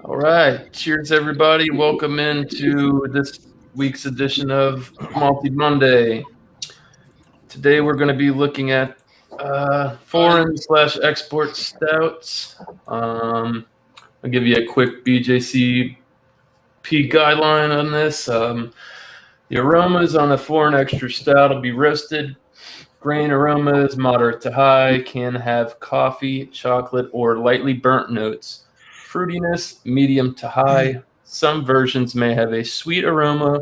All right. Cheers, everybody. Welcome into this week's edition of Malty Monday. Today, we're going to be looking at foreign slash export stouts. I'll give you a quick BJCP guideline on this. The aromas on a foreign extra stout will be roasted. Grain aromas, moderate to high, can have coffee, chocolate, or lightly burnt notes. Fruitiness, medium to high. Some versions may have a sweet aroma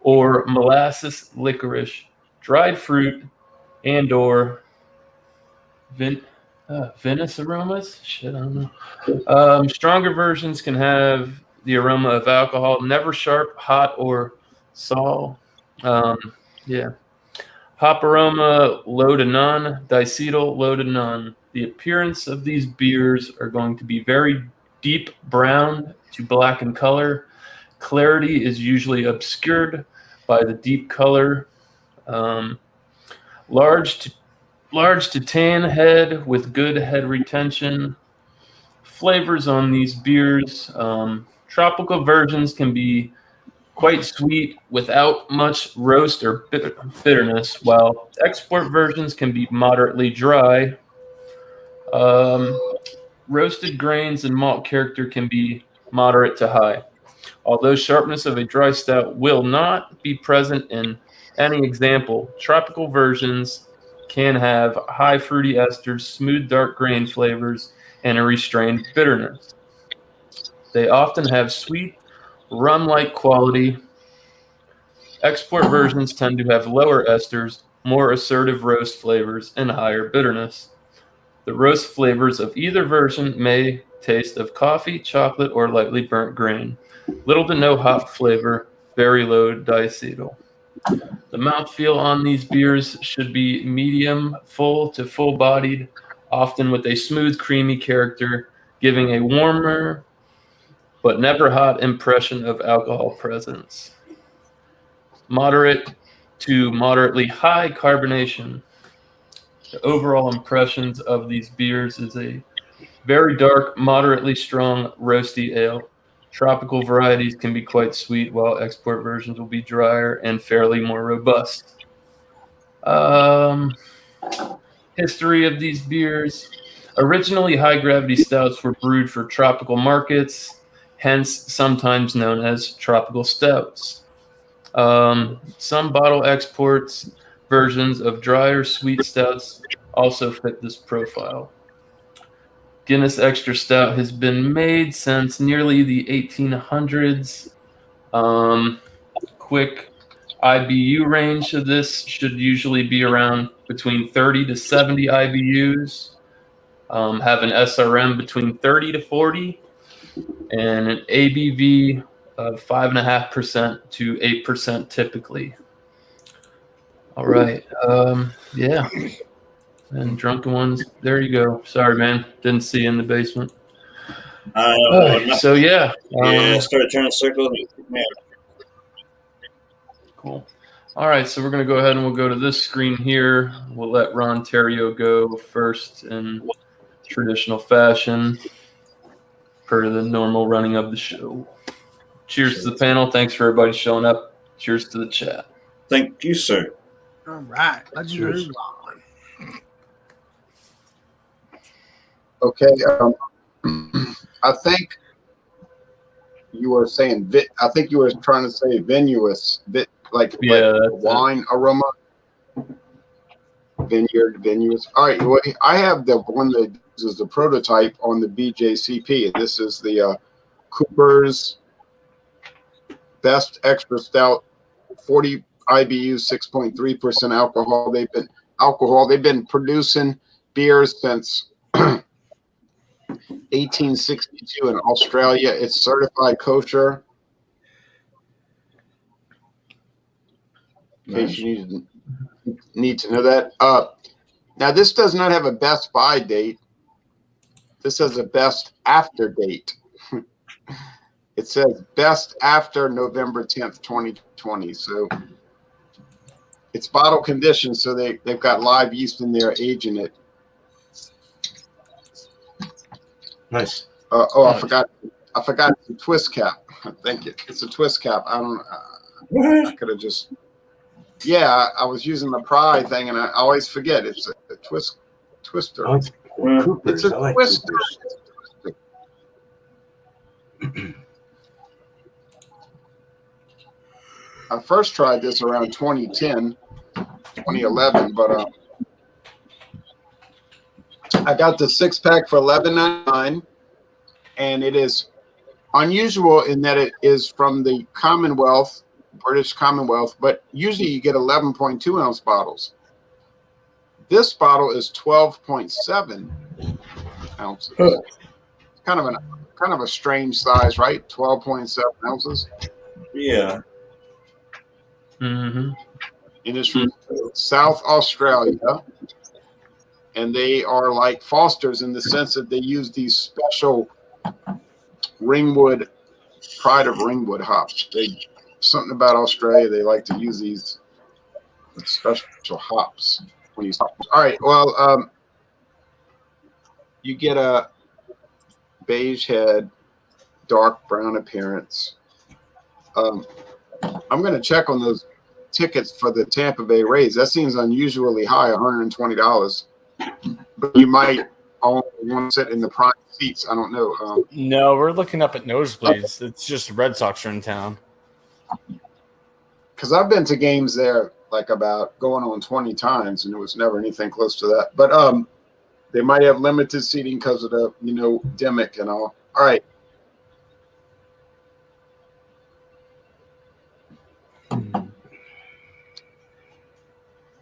or molasses licorice, dried fruit, and/or vin- vinous aromas. Shit, I don't know. Stronger versions can have the aroma of alcohol, never sharp, hot, or sour. Um, yeah. Hop aroma, low to none. Diacetyl, low to none. The appearance of these beers are going to be very deep brown to black in color. Clarity is usually obscured by the deep color. Um, large to large to tan head with good head retention. Flavors on these beers. Tropical versions can be quite sweet without much roast or bitterness, while export versions can be moderately dry. Um, Roasted grains and malt character can be moderate to high, although sharpness of a dry stout will not be present in any example. Tropical versions can have high fruity esters, smooth dark grain flavors, and a restrained bitterness. They often have sweet, rum-like quality. Export versions tend to have lower esters, more assertive roast flavors, and higher bitterness. The roast flavors of either version may taste of coffee, chocolate, or lightly burnt grain. Little to no hop flavor, very low diacetyl. The mouthfeel on these beers should be medium, full to full bodied, often with a smooth, creamy character, giving a warmer but never hot impression of alcohol presence. Moderate to moderately high carbonation. The overall impressions of these beers is a very dark, moderately strong, roasty ale. Tropical varieties can be quite sweet, while export versions will be drier and fairly more robust. Um, History of these beers. Originally, high gravity stouts were brewed for tropical markets, hence sometimes known as tropical stouts. Some bottle exports versions of drier sweet stouts also fit this profile. Guinness Extra Stout has been made since nearly the 1800s. Quick IBU range of this should usually be around between 30 to 70 IBUs. Have an SRM between 30 to 40 and an ABV of 5.5% to 8% typically. All right. Yeah. And drunken ones. There you go. Sorry, man. Didn't see you in the basement. So yeah. Yeah, I started turning circles. Man. Cool. All right, so we're going to go ahead and we'll go to this screen here. We'll let Ron Terrio go first in traditional fashion per the normal running of the show. Cheers to the panel. Thanks for everybody showing up. Cheers to the chat. Thank you, sir. All right. Legendary Ron. Okay. I think you were saying I think you were trying to say vinous, like wine aroma. Vineyard, vinous. All right. Well, I have the one that is the prototype on the BJCP. This is the Cooper's Best Extra Stout, 40 IBU, 6.3% alcohol. They've been producing beers since 1862 in Australia. It's certified kosher. In case you need to know that. Now, this does not have a best by date. This has a best after date. It says best after November 10th, 2020. So it's bottle conditioned, so they've got live yeast in there aging it. Nice. I forgot. I forgot the twist cap. Thank you. It's a twist cap. I What? could have just. Yeah, I was using the pry thing, and I always forget. It's a twister. Oh, it's Well, Coopers. It's a I like twister. Coopers. I first tried this around 2010, 2011, but I got the 6-pack for $11.99, and it is unusual in that it is from the Commonwealth, British Commonwealth, but usually you get 11.2 ounce bottles. This bottle is 12.7 ounces. Kind of a strange size, right? 12.7 ounces. yeah. Mm-hmm. It is from South Australia, and they are like Foster's in the sense that they use these special Ringwood, Pride of Ringwood hops. Something about Australia, they like to use these special hops. All right, well, you get a beige head, dark brown appearance. I'm going to check on those tickets for the Tampa Bay Rays. That seems unusually high, $120. But you might only want to sit in the prime seats. I don't know. No, we're looking up at nosebleeds. It's just the Red Sox are in town. Because I've been to games there like about going on 20 times, and it was never anything close to that. But they might have limited seating because of the, demic and all. All right.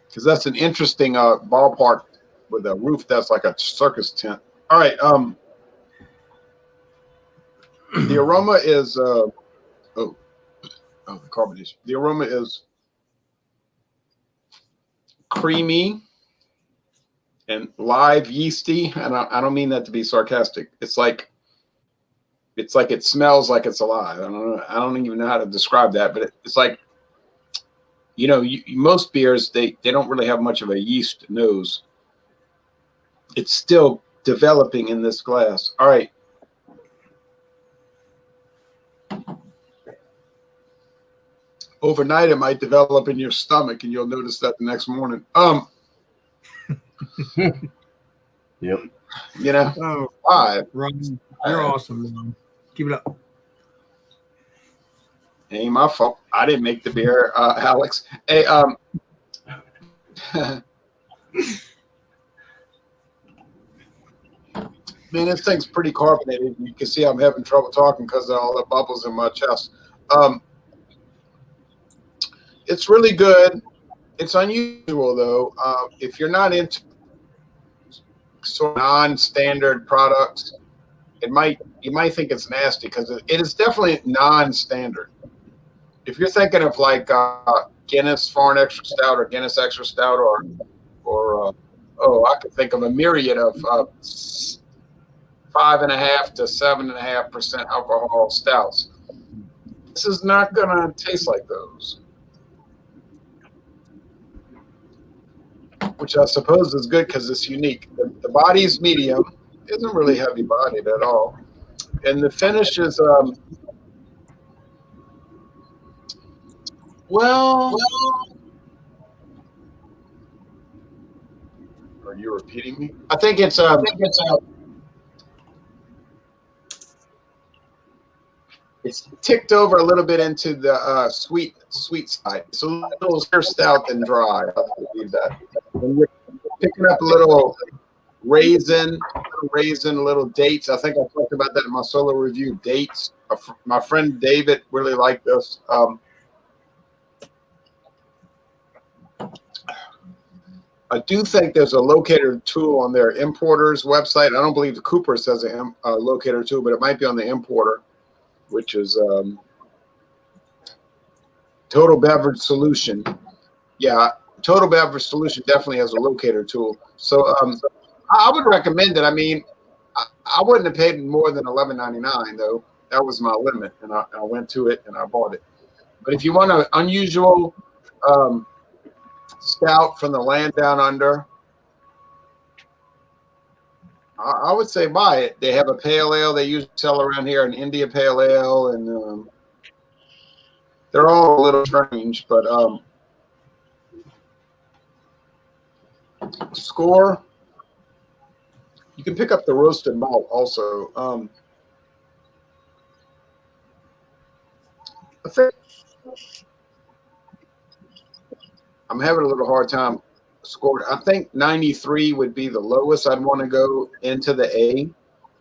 Because that's an interesting ballpark with a roof that's like a circus tent. All right. The aroma is the carbonation. The aroma is creamy and live yeasty, and I don't mean that to be sarcastic. It's like it smells like it's alive. I don't even know how to describe that, but it's like, most beers they don't really have much of a yeast nose. It's still developing in this glass. All right. Overnight, it might develop in your stomach, and you'll notice that the next morning. Yep. Oh, Five. Ron, you're awesome, man. Keep it up. Ain't my fault. I didn't make the beer, Alex. Hey, man, this thing's pretty carbonated. You can see I'm having trouble talking because of all the bubbles in my chest. It's really good. It's unusual though. If you're not into sort of non-standard products, you might think it's nasty because it is definitely non-standard. If you're thinking of like Guinness Foreign Extra Stout or Guinness Extra Stout or I could think of a myriad of 5.5% to 7.5% alcohol stouts. This is not gonna taste like those, which I suppose is good because it's unique. The body's medium, isn't really heavy bodied at all, and the finish is well. Are you repeating me? I think it's it's ticked over a little bit into the sweet side. It's a little more stout than dry. I believe that. When you're picking up a little raisin, a little dates. I think I talked about that in my solo review. Dates. My friend David really liked this. I do think there's a locator tool on their importer's website. I don't believe the Coopers has a locator tool, but it might be on the importer, which is Total Beverage Solution. Yeah, Total Beverage Solution definitely has a locator tool. So I would recommend it. I mean, I wouldn't have paid more than $11.99 though. That was my limit, and I went to it and I bought it. But if you want an unusual stout from the land down under, I would say buy it. They have a pale ale they usually sell around here, an India pale ale, and they're all a little strange. But score, you can pick up the roasted malt also. I think I'm having a little hard time scoring. I think 93 would be the lowest I'd want to go into the A,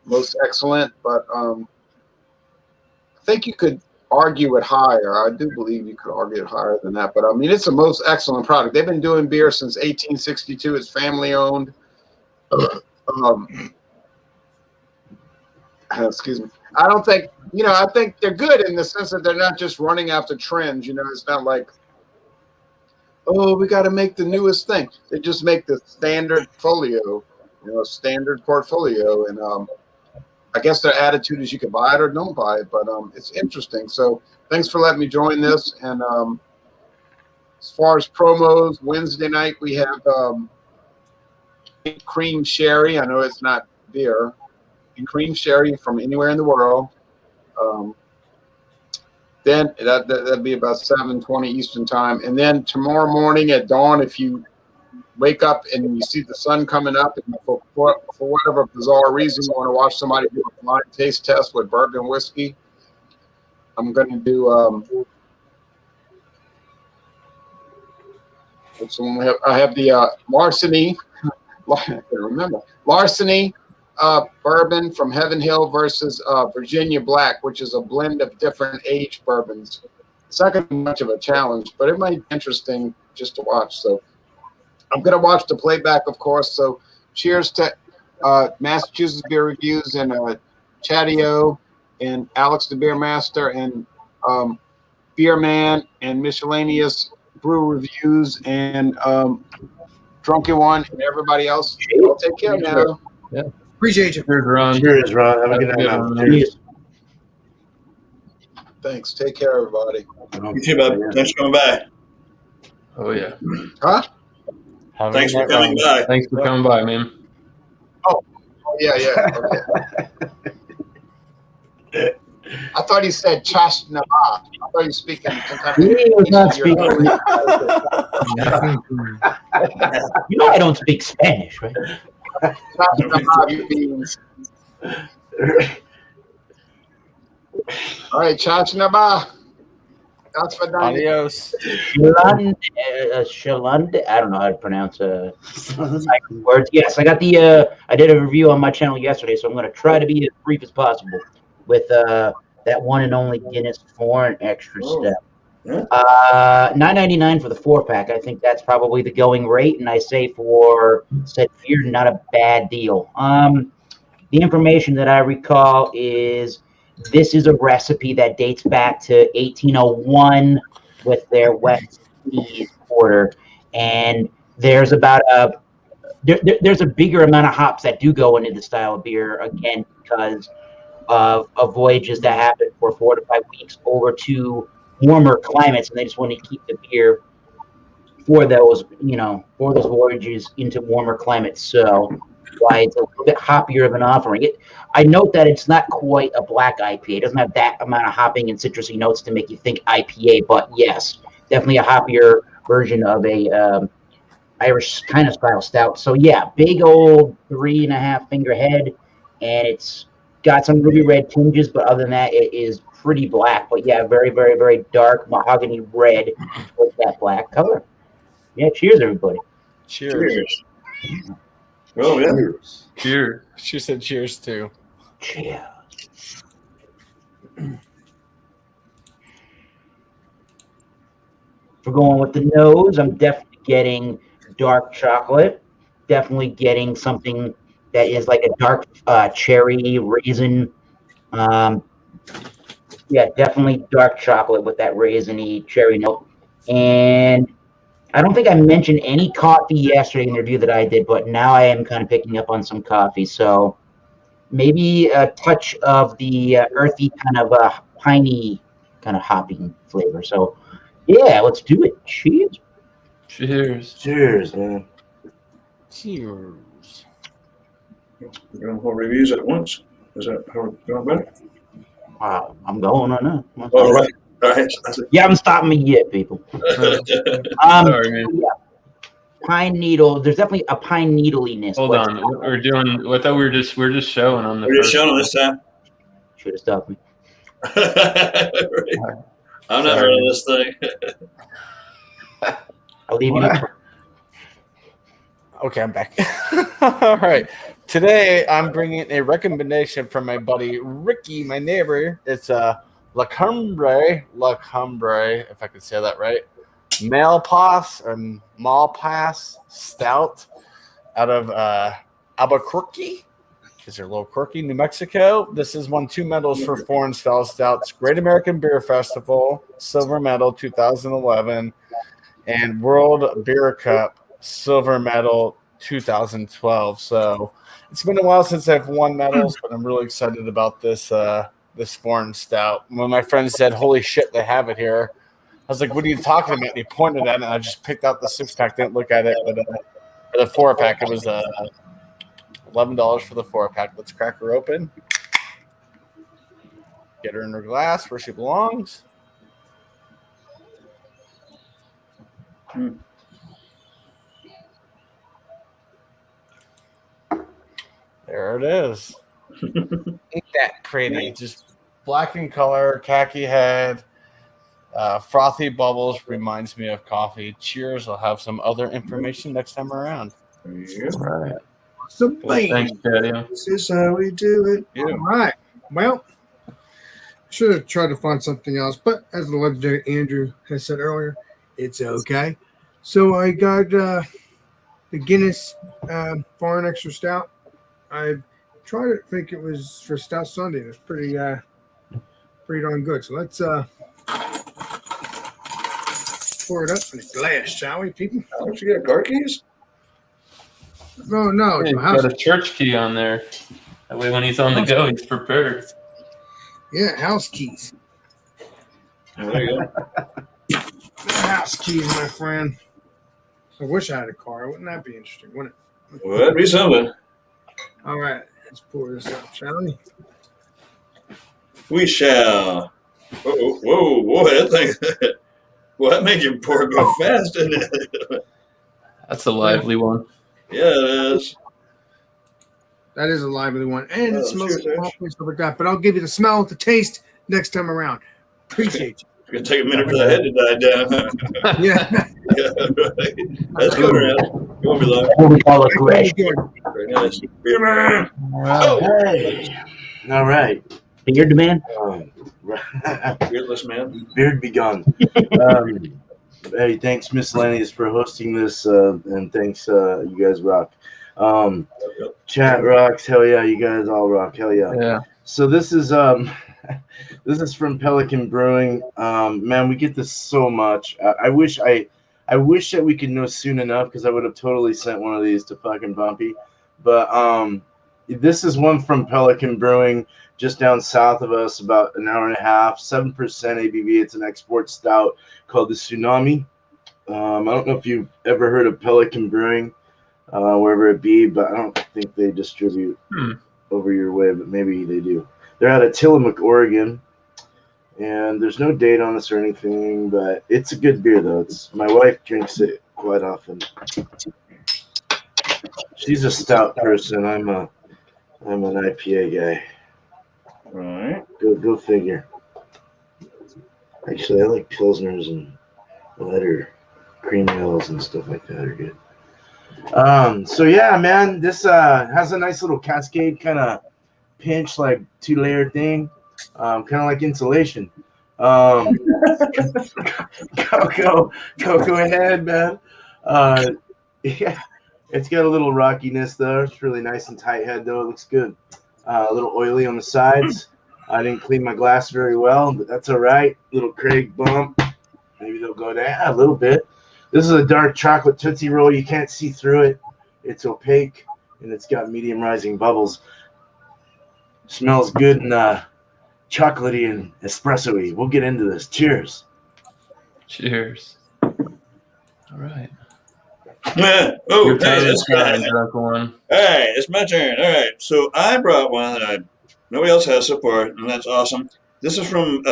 most excellent. But I think you could argue it higher. I do believe you could argue it higher than that. But I mean, it's the most excellent product. They've been doing beer since 1862. It's family owned. Excuse me. I don't think, I think they're good in the sense that they're not just running after trends. It's not like, oh, we got to make the newest thing. They just make the standard portfolio. And I guess their attitude is you can buy it or don't buy it, but it's interesting. So thanks for letting me join this. And as far as promos, Wednesday night we have cream sherry. I know it's not beer. Cream sherry from anywhere in the world. Then that'd be about 7:20 Eastern time. And then tomorrow morning at dawn, if you wake up and you see the sun coming up, and for whatever bizarre reason you want to watch somebody do a blind taste test with bourbon whiskey, I'm going to do I have the Larceny. I can't remember. Larceny bourbon from Heaven Hill versus Virginia Black, which is a blend of different age bourbons. It's not going to be much of a challenge, but it might be interesting just to watch. So I'm going to watch the playback, of course. So cheers to Massachusetts Beer Reviews and Chatio and Alex the Beer Master and Beer Man and Miscellaneous Brew Reviews and Drunken One and everybody else. I'll take care now. Yeah. Appreciate you. Cheers, Ron. Cheers, Ron. Have a good night. one, Man. Cheers. Thanks. Take care, everybody. You too, bud. Thanks for coming by. Oh, yeah. Huh? Thanks for coming by. Thanks for coming by, man. Oh, yeah. Okay. I thought he said Chash Nabab. I thought he was speaking some kind of. He was not speaking. You know I don't speak Spanish, right? Chash Nabab means. All right, Chash Nabab. That's for Daniel. Adios. Shalande, I don't know how to pronounce words. Yes, I got the. I did a review on my channel yesterday, so I'm going to try to be as brief as possible with that one and only Guinness Foreign Extra Stout. $9.99 for the 4-pack. I think that's probably the going rate, and I say for said beer, not a bad deal. The information that I recall is this is a recipe that dates back to 1801 with their West Indies porter, and there's about there's a bigger amount of hops that do go into the style of beer, again because of voyages that happen for 4 to 5 weeks over to warmer climates, and they just want to keep the beer for those voyages into warmer climates. So why it's a little bit hoppier of an offering. I note that it's not quite a black IPA. It doesn't have that amount of hopping and citrusy notes to make you think IPA, but yes, definitely a hoppier version of a Irish kind of style stout. So yeah, big old 3.5 finger head, and it's got some ruby red tinges, but other than that, it is pretty black. But yeah, very, very, very dark mahogany red with that black color. Yeah, cheers, everybody. Cheers. Oh, yeah. Cheers. She said cheers too. Cheers. For going with the nose, I'm definitely getting dark chocolate. Definitely getting something that is like a dark cherry raisin. Yeah, definitely dark chocolate with that raisiny cherry note. And I don't think I mentioned any coffee yesterday in the review that I did, but now I am kind of picking up on some coffee. So maybe a touch of the earthy kind of piney kind of hopping flavor. So yeah, let's do it. Cheers. Cheers. Cheers, man. Cheers. We're doing 4 reviews at once. Is that how we're doing better? I'm going on now. All right. All right. You haven't stopped me yet, people. Sorry, man. Yeah. Pine needle. There's definitely a pine needliness. Hold on. We're doing. I thought we're just showing on the. We're just showing this time. Should have stopped me. I'm not running this thing. I'll leave you. Okay, I'm back. All right. Today, I'm bringing a recommendation from my buddy Ricky, my neighbor. It's a La Cumbre, if I could say that right. Malpass Stout out of Albuquerque, because they're a little quirky, New Mexico. This has won 2 medals for foreign style stouts: Great American Beer Festival, silver medal 2011, and World Beer Cup, silver medal 2012. So it's been a while since I've won medals, but I'm really excited about this this foreign stout. When my friend said, "Holy shit, they have it here," I was like, "What are you talking about?" And he pointed at it, and I just picked out the 6-pack, didn't look at it. But for the 4-pack, it was $11 for the 4-pack. Let's crack her open. Get her in her glass where she belongs. There it is. Ain't that pretty? Just black in color, khaki head, frothy bubbles. Reminds me of coffee. Cheers. I'll have some other information next time around. Yeah. Right. Some Thanks, Daddy. This is how we do it. Yeah. All right. Well, should have tried to find something else, but as the legendary Andrew has said earlier, it's okay. So I got the Guinness Foreign Extra Stout. I tried it. I think it was for Stout Sunday. It's pretty darn good. So let's pour it up in a glass, shall we, people? Don't you get car keys? No, it's He's my house. got a church key on there. That way, when he's on the go, he's prepared. Yeah, house keys. There you go. House keys, my friend. I wish I had a car. Wouldn't that be interesting? Wouldn't it? Well, that'd be something. All right, let's pour this up, shall we? We shall. Whoa, that thing. Well, that made your pour go fast, didn't it? That's a lively one. Yeah, it is. That is a lively one, and Oh, it smells cheers, Ash. awfully stuff like that. But I'll give you the smell, the taste next time around. Appreciate you. It's gonna take a minute for the head to die down. Yeah. Yeah, right. That's good, man. You won't be long. What we call aggression. Very nice. Beer man. Oh, Hey. All right. Beard man. beardless man. Beard be gone. Hey, thanks, Miscellaneous, for hosting this, and thanks, you guys rock. Chat rocks, hell yeah, you guys all rock, hell yeah. Yeah. So this is this is from Pelican Brewing. Man, we get this so much. I wish that we could know soon enough, because I would have totally sent one of these to fucking Bumpy. But this is one from Pelican Brewing, just down south of us, about an hour and a half, 7% ABV. It's an export stout called the Tsunami. I don't know if you've ever heard of Pelican Brewing, wherever it be, but I don't think they distribute over your way, but maybe they do. They're out of Tillamook, Oregon, and there's no date on this or anything, but it's a good beer, though. My wife drinks it quite often. She's a stout person. I'm an IPA guy. All right. Go figure. Actually, I like Pilsners and lighter cream ales and stuff like that are good. So yeah, man, this has a nice little cascade kind of pinch, like 2-layer thing, kind of like insulation. Go ahead, man. Yeah, it's got a little rockiness though. It's really nice and tight head though. It looks good. A little oily on the sides. I didn't clean my glass very well, but that's all right. Little Craig bump. Maybe they'll go down a little bit. This is a dark chocolate Tootsie Roll. You can't see through it. It's opaque, and it's got medium rising bubbles. Smells good and chocolatey and espresso-y. We'll get into this. Cheers. Cheers. All right. Yeah. Oh, Your hey, turn this to shine, guy. drunk one. All right, it's my turn. All right, so I brought one that nobody else has so far, and that's awesome. This is from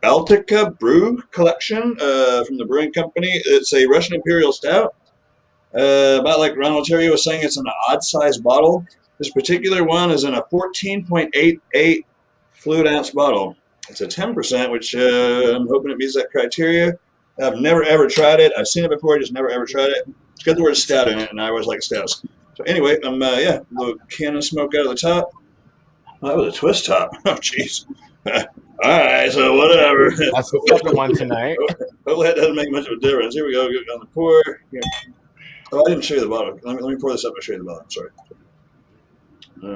Baltica Brew Collection from the brewing company. It's a Russian Imperial Stout. About like Ron Ontario was saying, it's in an odd size bottle. This particular one is in a 14.88 fluid ounce bottle. It's a 10%, which I'm hoping it meets that criteria. I've never ever tried it. I've seen it before, just never ever tried it. It's got the word stout in it, and I always like stouts. So anyway, a little can of smoke out of the top. Oh, that was a twist top. Oh, jeez. All right, so whatever. That's the second one tonight. Hopefully that doesn't make much of a difference. Here we go. Get on the pour. Here. Oh, I didn't show you the bottle. Let me pour this up and show you the bottle. I'm sorry.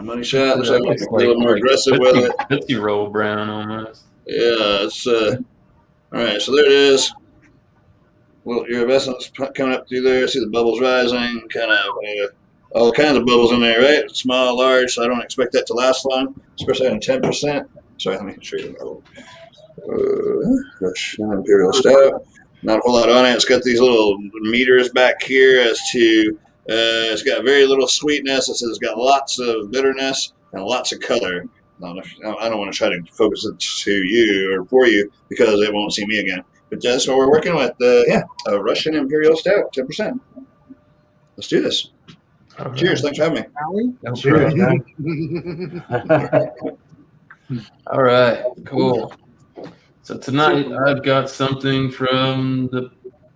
Money shot. Looks like I can be a little more aggressive with it. Tootsie Roll brown almost. Yeah, it's all right. So there it is. Well, your vessels coming up through there. See the bubbles rising. Kind of all kinds of bubbles in there, right? Small, large. So I don't expect that to last long, especially on 10%. Sorry, let me show you the bottle. Russian Imperial Stout. Not a whole lot on it. It's got these little meters back here as to it's got very little sweetness. It says it's got lots of bitterness and lots of color. I don't want to try to focus it to you or for you because it won't see me again. But that's what we're working with. A Russian Imperial Stout, 10%. Let's do this. All Cheers. Thanks for having me. No Cheers, problem. man. All right, cool. So tonight I've got something from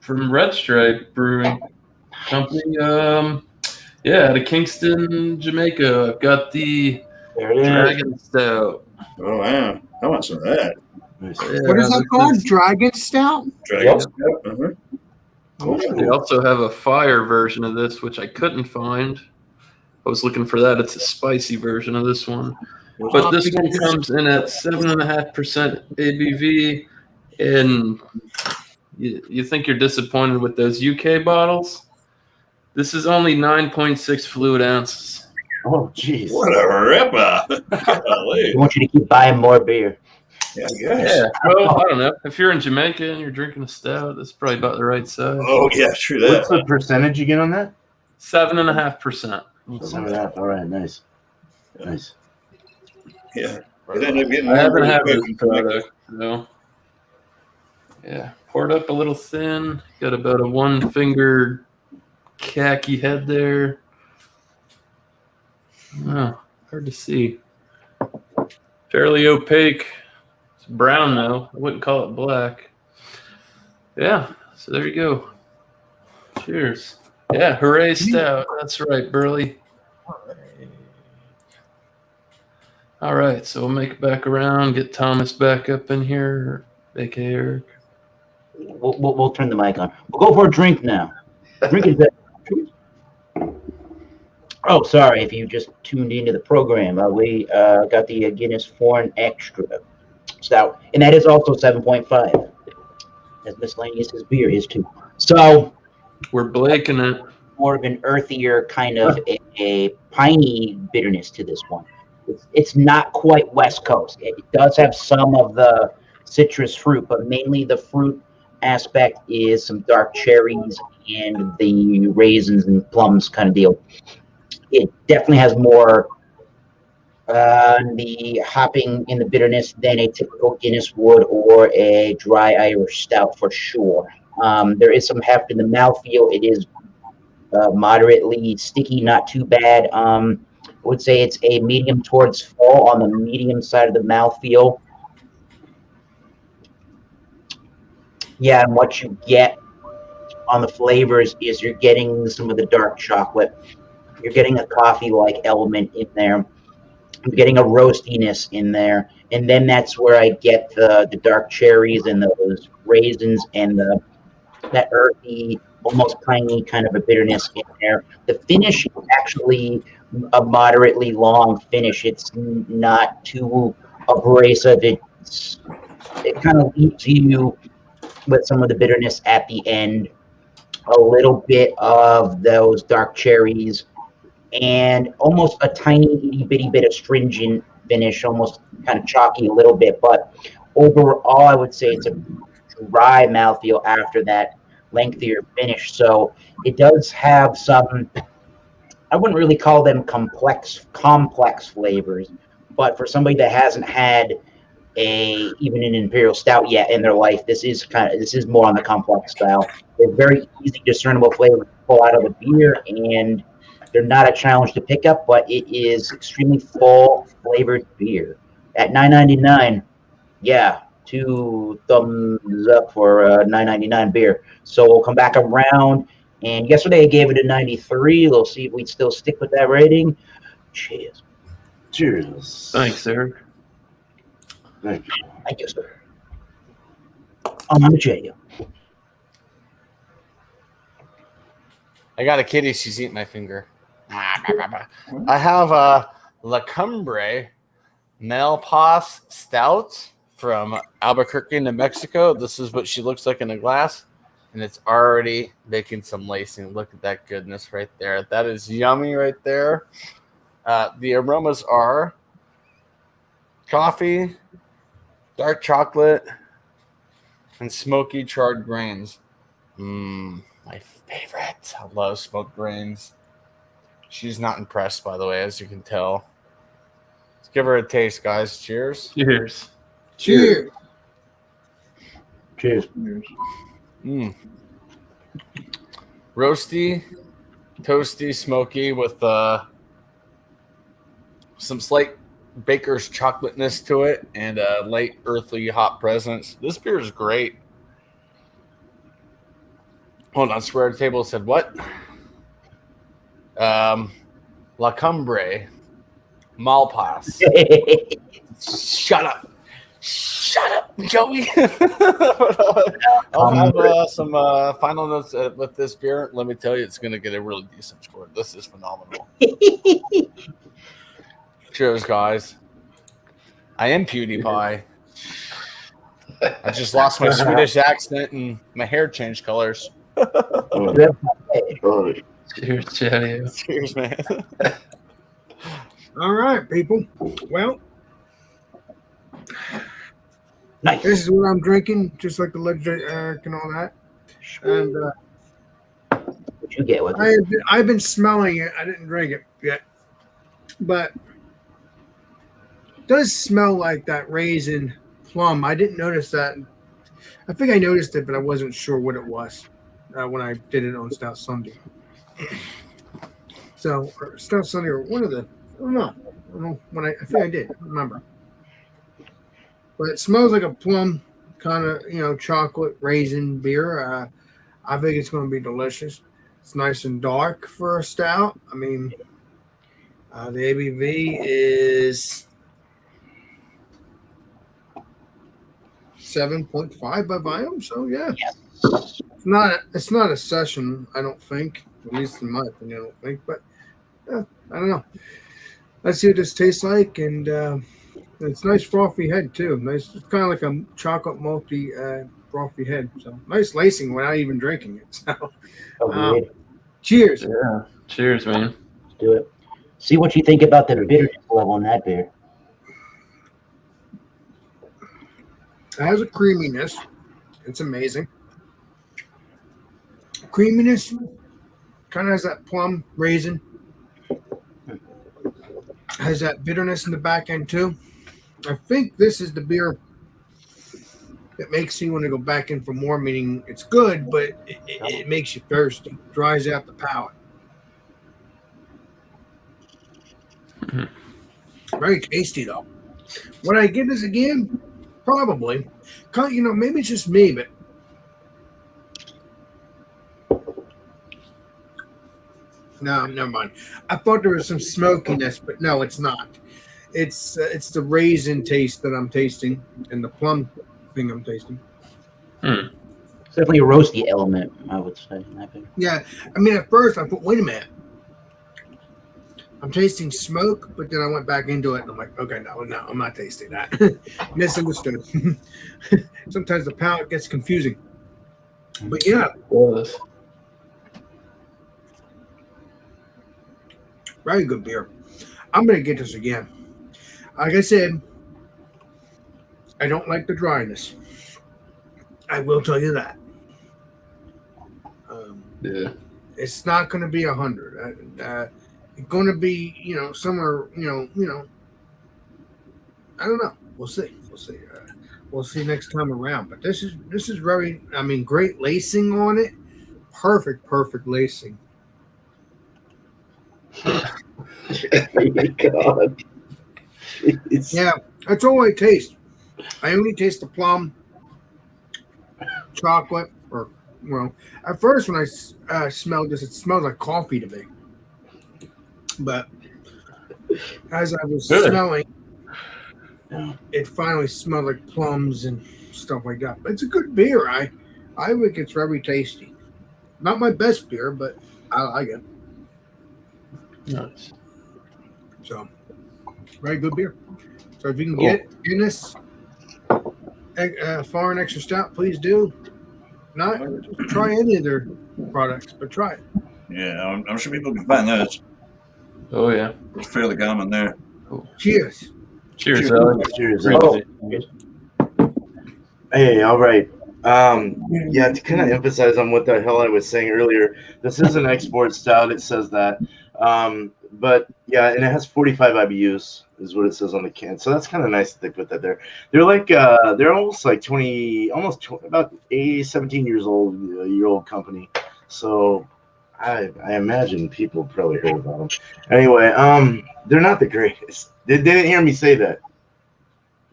Red Stripe Brewing Company. Out of Kingston, Jamaica. I've got the There it is. Dragon Stout. Oh, wow. I want some of that. Nice. What is that called? Dragon Stout? Dragon Yep. Stout. Uh-huh. They also have a fire version of this, which I couldn't find. I was looking for that. It's a spicy version of this one. But this one comes in at 7.5% ABV, and you think you're disappointed with those UK bottles? This is only 9.6 fluid ounces. Oh, jeez. What a ripper. Golly. I want you to keep buying more beer. Yeah, I guess. Yeah, well, I don't know. If you're in Jamaica and you're drinking a stout, that's probably about the right size. Oh, yeah, true What's that. the percentage you get on that? 7.5%. Some of that. All right, nice. Nice. Yeah. It ended up getting I haven't really had quick this and quick. product, so yeah. Poured up a little thin. Got about a 1 finger khaki head there. Oh, hard to see. Fairly opaque. It's brown though. I wouldn't call it black. Yeah. So there you go. Cheers. Yeah. Hooray stout. That's right, Burley. All right, so we'll make it back around, get Thomas back up in here, aka Eric. We'll turn the mic on. We'll go for a drink now. Drink is Oh, sorry if you just tuned into the program. We got the Guinness Foreign Extra Stout, and that is also 7.5, as miscellaneous as beer is too. So We're blaking it. more of an earthier kind of a piney bitterness to this one. It's not quite West Coast. It does have some of the citrus fruit, but mainly the fruit aspect is some dark cherries and the raisins and plums kind of deal. It definitely has more the hopping in the bitterness than a typical Guinness would or a dry Irish stout for sure. There is some heft in the mouthfeel. It is moderately sticky, not too bad. I would say it's a medium towards full on the medium side of the mouthfeel. Yeah, and what you get on the flavors is you're getting some of the dark chocolate. You're getting a coffee-like element in there. You're getting a roastiness in there. And then that's where I get the dark cherries and those raisins and that earthy, almost piney kind of a bitterness in there. The finish is actually a moderately long finish. It's not too abrasive. It kind of leaves you with some of the bitterness at the end, a little bit of those dark cherries, and almost a tiny itty bitty bit of stringent finish, almost kind of chalky a little bit. But overall, I would say it's a dry mouthfeel after that, lengthier finish. So it does have some, I wouldn't really call them complex flavors, but for somebody that hasn't had even an imperial stout yet in their life, this is more on the complex style. They're very easy discernible flavors to pull out of the beer, and they're not a challenge to pick up, but it is extremely full flavored beer at $9.99. Yeah, 2 thumbs up for a $9.99 beer. So we'll come back around. And yesterday I gave it a 93. We'll see if we still stick with that rating. Cheers. Cheers. Thanks, Eric. Thank you. Thank you, sir. I'm on the J. I got a kitty. She's eating my finger. I have a La Cumbre Malty Stout from Albuquerque, New Mexico. This is what she looks like in a glass, and it's already making some lacing. Look at that goodness right there. That is yummy right there. The aromas are coffee, dark chocolate, and smoky charred grains. My favorite. I love smoked grains. She's not impressed, by the way, as you can tell. Let's give her a taste, guys. Cheers. Cheers. Cheers. Cheers. Roasty, toasty, smoky with some slight baker's chocolateness to it and a light earthly hop presence. This beer is great. Hold on, swear the table said what? La Cumbre Malpas. Shut up, Joey. I'll have some final notes with this beer. Let me tell you, it's going to get a really decent score. This is phenomenal. Cheers, guys. I am PewDiePie. I just lost my Swedish accent and my hair changed colors. Cheers, Joey. Cheers, man. All right, people. Well, Nice. this is what I'm drinking, just like the legendary Eric and all that. And What you get with it? I've been smelling it. I didn't drink it yet, but it does smell like that raisin plum. I didn't notice that. I think I noticed it, but I wasn't sure what it was when I did it on Stout Sunday. So Stout Sunday or one of the, I don't know when I think I did. I don't remember. But it smells like a plum kind of, chocolate raisin beer. I think it's going to be delicious. It's nice and dark for a stout. I mean, the ABV is 7.5 by volume. So yeah, it's not a session. I don't think, at least in my opinion, I don't think. But I don't know. Let's see what this tastes like, and it's nice frothy head too. Nice, it's kind of like a chocolate malty frothy head. So nice lacing without even drinking it. So cheers. Yeah. Cheers, man. Let's do it. See what you think about the bitterness level on that beer. It has a creaminess. It's amazing. Creaminess kind of has that plum raisin. Has that bitterness in the back end too. I think this is the beer that makes you want to go back in for more, meaning it's good, but it makes you thirsty, dries out the palate. Very tasty though. Would I give this again? Probably. Maybe it's just me, but no, never mind. I thought there was some smokiness, but no, it's not. It's the raisin taste that I'm tasting and the plum thing I'm tasting. It's definitely a roasty element, I would say. In that beer. Yeah, I mean, at first I thought, wait a minute. I'm tasting smoke, but then I went back into it and I'm like, okay, no, I'm not tasting that. Misunderstood. Sometimes the palate gets confusing. But yeah, very good beer. I'm going to get this again. Like I said, I don't like the dryness. I will tell you that. Yeah. It's not going to be 100. It's going to be, somewhere, I don't know. We'll see. We'll see. We'll see next time around. But this is very, great lacing on it. Perfect lacing. God. Jeez. Yeah, that's all I taste. I only taste the plum, chocolate, or at first when I smelled this, it smelled like coffee to me. But as I was Good. smelling, it finally smelled like plums and stuff like that. But it's a good beer. I think it's very tasty. Not my best beer, but I like it. Nice. So, very good beer. So if you can get Guinness Foreign Extra Stout, please do. Not just try any of their products, but try it. Yeah, I'm sure people can find those. Oh yeah. It's fairly common there. Cheers. Cheers, Alex. Cheers. Oh. Hey, all right. Yeah, to kind of emphasize on what the hell I was saying earlier, this is an export stout. It says that. But yeah, and it has 45 IBUs is what it says on the can. So that's kind of nice that they put that there. They're like they're almost like 20, about 17 years old, a year old company. So I imagine people probably heard about them. Anyway, they're not the greatest. They didn't hear me say that.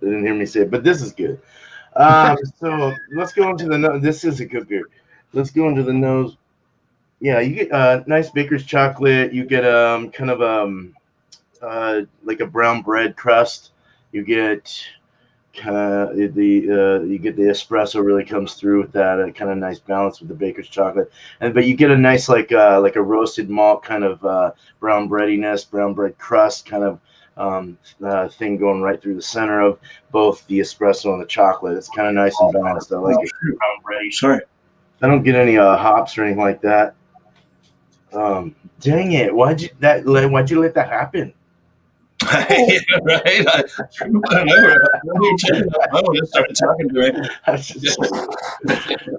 They didn't hear me say it, but this is good. So let's go into the nose. This is a good beer. Let's go into the nose. Yeah, you get nice baker's chocolate. You get kind of like a brown bread crust. You get kind of you get the espresso really comes through with that kind of nice balance with the baker's chocolate. But you get a nice like a roasted malt kind of brown breadiness, brown bread crust kind of thing going right through the center of both the espresso and the chocolate. It's kind of nice and balanced. I like it. I'm ready. Sorry. I don't get any hops or anything like that. Dang it! Why'd you let that happen? Yeah, right. I don't know. You turned my phone and started talking to me.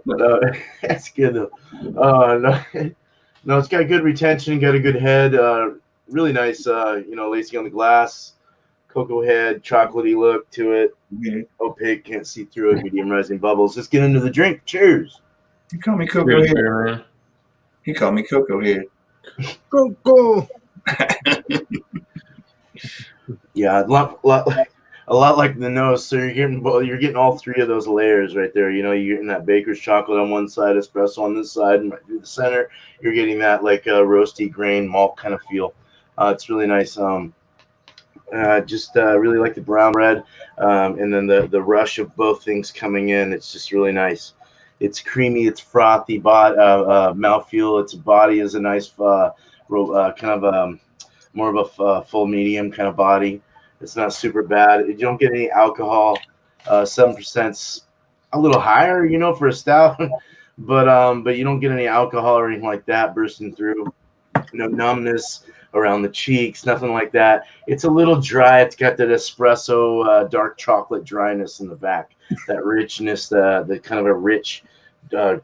But, that's good though. No, it's got good retention, got a good head. Really nice, lacing on the glass, cocoa head, chocolatey look to it. Mm-hmm. Opaque, can't see through it. Medium rising bubbles. Let's get into the drink. Cheers. You call me Coco here. He called me Coco here. Coco. Yeah, a lot like the nose. So you're getting all three of those layers right there. You're getting that baker's chocolate on one side, espresso on this side, and right through the center, you're getting that like roasty grain malt kind of feel. It's really nice. Just really like the brown bread, and then the rush of both things coming in. It's just really nice. It's creamy. It's frothy. Mouthfeel. Its body is a nice kind of more of a full medium kind of body. It's not super bad. You don't get any alcohol. 7%'s a little higher, for a stout, but you don't get any alcohol or anything like that bursting through. No numbness around the cheeks, nothing like that. It's a little dry. It's got that espresso, dark chocolate dryness in the back. That richness, the kind of a rich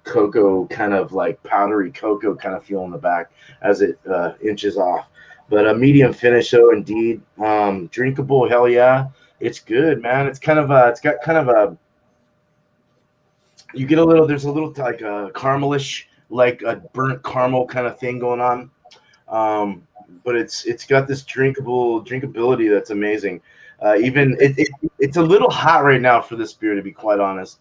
cocoa, kind of like powdery cocoa kind of feel in the back as it inches off. But a medium finish, though, indeed. Drinkable, hell yeah. It's good, man. It's kind of it's got kind of a, you get a little, there's a little like a caramelish, like a burnt caramel kind of thing going on. But it's got this drinkability that's amazing. Even it's a little hot right now for this beer, to be quite honest.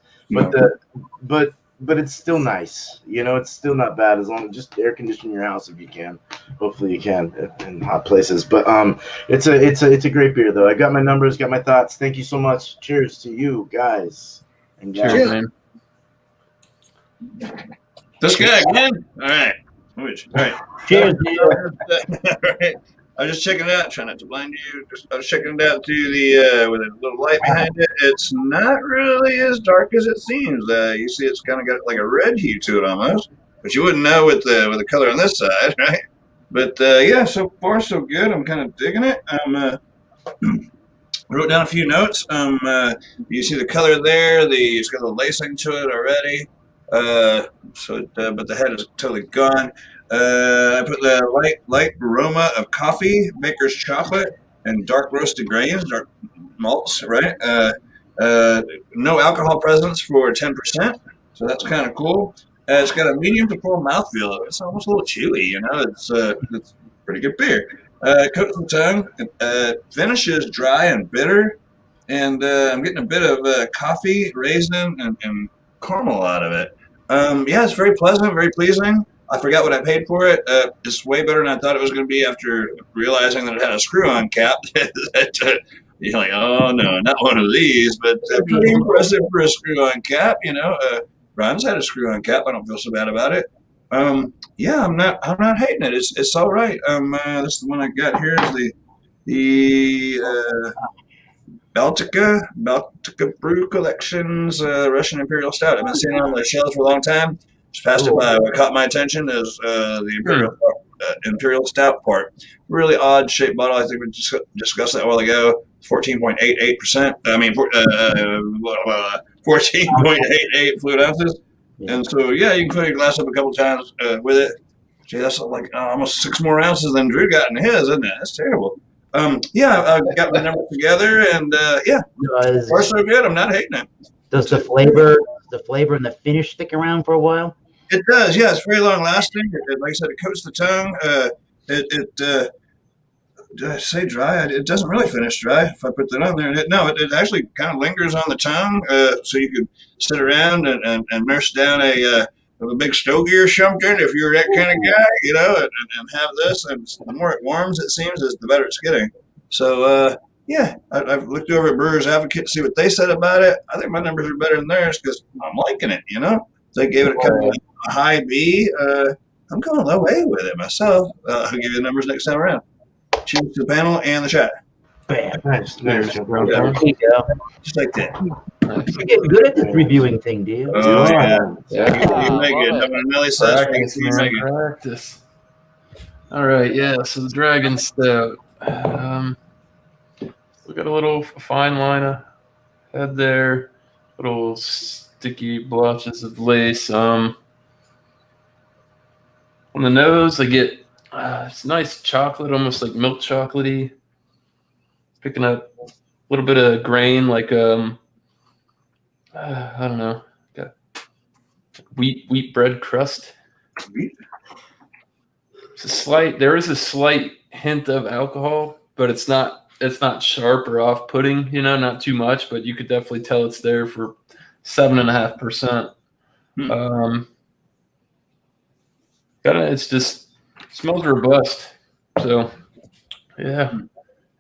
But it's still nice. It's still not bad, as long as just air condition your house if you can. Hopefully you can in hot places. But it's a great beer though. I got my numbers, got my thoughts. Thank you so much. Cheers to you guys. And Cheers, man. This guy again. All right. All right. Cheers. All right. I was just checking it out, trying not to blind you. I was checking it out through the with a little light behind it. It's not really as dark as it seems. You see, it's kind of got like a red hue to it almost, but you wouldn't know with the color on this side, right? But yeah, so far so good. I'm kind of digging it. Wrote down a few notes. You see the color there. It's got the lacing to it already. But the head is totally gone. I put the light aroma of coffee, maker's chocolate, and dark roasted grains, dark malts, right? No alcohol presence for 10%, so that's kind of cool. It's got a medium to full mouthfeel. It's almost a little chewy, you know. It's pretty good beer. Coats the tongue. Finishes dry and bitter, and I'm getting a bit of coffee, raisin, and caramel out of it. Yeah, it's very pleasant, very pleasing. I forgot what I paid for it. It's way better than I thought it was going to be after realizing that it had a screw-on cap. You're like, oh no, not one of these, but pretty impressive for a screw-on cap. You know, Ron's had a screw-on cap. I don't feel so bad about it. Yeah, I'm not hating it. It's all right. This is the one I got here. Is the Baltica Brew Collections Russian Imperial Stout. I've been seeing it on the shelves for a long time. Just passed it by. What caught my attention is the Imperial Stout part. Really odd shaped bottle. I think we just discussed that a while ago. 14.88%. I mean, 14.88 fluid ounces. And so, yeah, you can fill your glass up a couple times with it. Gee, that's like almost 6 more ounces than Drew got in his, isn't it? That's terrible. Yeah, I got my numbers together, and yeah, far so good. I'm not hating it. Does the flavor and the finish stick around for a while? It does. Yeah, it's very long lasting. Like I said, it coats the tongue. Did I say dry? It doesn't really finish dry. If I put that on there, it actually kind of lingers on the tongue, so you could sit around and nurse down a big stogie or something if you're that kind of guy, you know, and have this. And the more it warms, it seems, the better it's getting. So, yeah, I've looked over at Brewers Advocate to see what they said about it. I think my numbers are better than theirs because I'm liking it, you know. They gave it a high B. I'm going low A with it myself. I'll give you the numbers next time around. Cheers to the panel and the chat. Bam. Nice. There you go. Just like that. You're getting good at this reviewing thing, dude. Oh, yeah. Yeah. You make it. When Nelly says, Practice, man, practice. All right, yeah. So the Dragon Stout. We got a little fine line ahead there. Little sticky blotches of lace. On the nose, I get it's nice chocolate, almost like milk chocolatey. Picking up a little bit of grain, like I don't know, got wheat bread crust. There is a slight hint of alcohol, but it's not sharp or off-putting. You know, not too much, but you could definitely tell it's there for 7.5%. It's just smells robust. So yeah,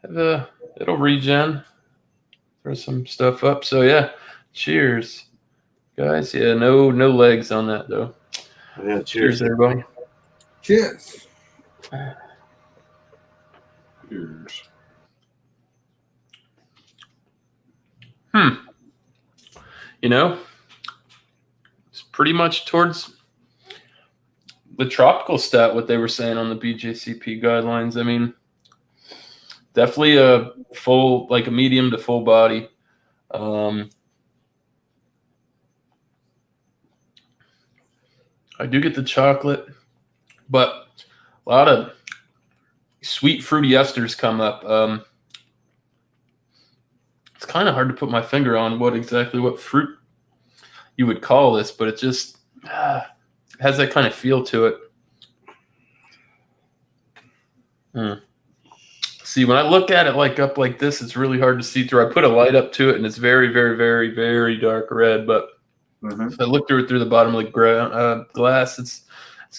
it'll regen. Throw some stuff up. So yeah, cheers, guys. Yeah, no legs on that though. Yeah, Cheers everybody. Cheers. Cheers. You know, it's pretty much towards the tropical stout, what they were saying on the BJCP guidelines. I mean, definitely a full, like a medium to full body. I do get the chocolate, but a lot of sweet fruity esters come up. It's kind of hard to put my finger on what fruit you would call this, but it just has that kind of feel to it. See, when I look at it up like this, it's really hard to see through. I put a light up to it, and it's very, very, very, very dark red. But if I look through the bottom of the glass, it's